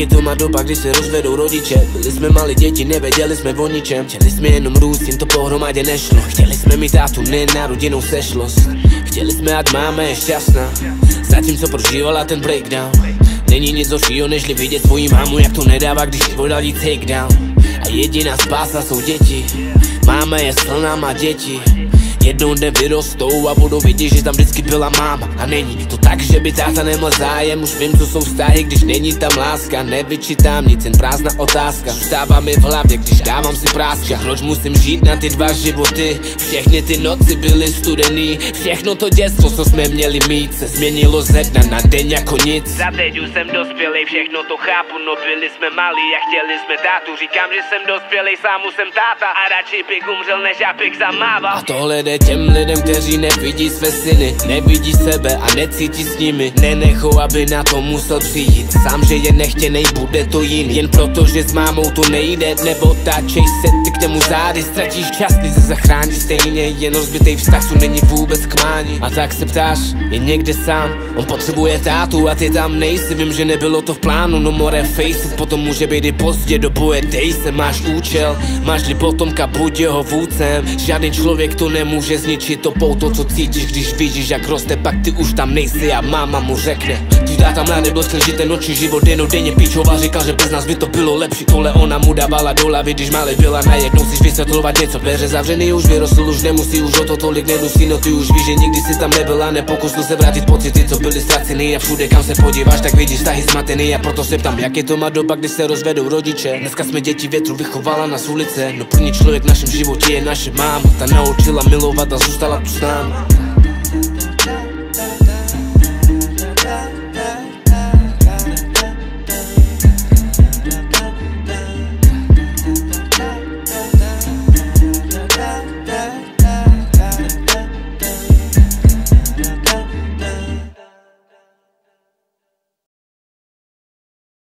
Jaký to má dopad, když se rozvedou rodiče. Byli jsme mali děti, nevěděli jsme o ničem. Chtěli jsme jenom růst, jen to pohromadě nešlo. Chtěli jsme mít tátu, ne na rodinnou sešlost. Chtěli jsme, ať máma je šťastná, zatímco prožívala ten breakdown. Není nic horšího, nežli vidět svojí mámu, jak to nedává, když jí dal jí takedown. A jediná spása jsou děti. Máma je silná, má děti. Jednou den vyrostou a budou vidět, že tam vždycky byla máma. A není to tak, že by táta neměl zájem. Už vím, co jsou vztahy, když není tam láska. Nevyčítám nic, jen prázdná otázka. Zůstává mi v hlavě, když dávám si práska. Proč musím žít na ty dva životy? Všechny ty noci byly studený. Všechno to dětstvo, co jsme měli mít, se změnilo ze dna na den jako nic. Za teď už jsem dospělej, všechno to chápu, no byli jsme malí a chtěli jsme tátu. Říkám, že jsem dospělej, sám už jsem táta a radši bych umřel, než abych zamával. A tohle jde těm lidem, kteří nevidí své syny, nevidí sebe a necítí s nimi. Nenechou, aby na to musel přijít. Sám, že je nechtěnej, bude to jiný. Jen proto, že s mámou to nejde, nebo táčej se ty k němu zády. Ztratíš čas, když se zachrání stejně. Jen rozbitej vztah, co není vůbec k mání. A tak se ptáš, je někde sám. On potřebuje tátu a ty tam nejsi. Vím, že nebylo to v plánu, no more face it. Potom může být i pozdě, do boje dej se. Máš účel, máš-li potomka, buď jeho vůdcem. Žádný člověk to nemůže zničit to pouto, co cítíš, když vidíš, jak roste, pak ty už tam nejsi a máma mu řekne. Tvůj táta mladý byl skvělý, ten noční život denně píčoval, říkal, že bez nás by to bylo lepší. Tohle ona mu dávala do hlavy, když malý byla, najednou si vysvětlovat něco. Dveře zavřený, už vyrostl, už nemusí, už o to tolik nedusí. No ty už víš, že nikdy si tam nebyla, nepokusil se vrátit pocity, co byly ztracený. A všude, kam se podíváš, tak vidíš vztahy zmatený. A proto se ptám, jaký to má doba, když se rozvedou rodiče. Dneska jsme děti větru, vychovala nás ulice. No první člověk v našem životě je naše máma. Ta naučila milovat a zůstala tu s námi.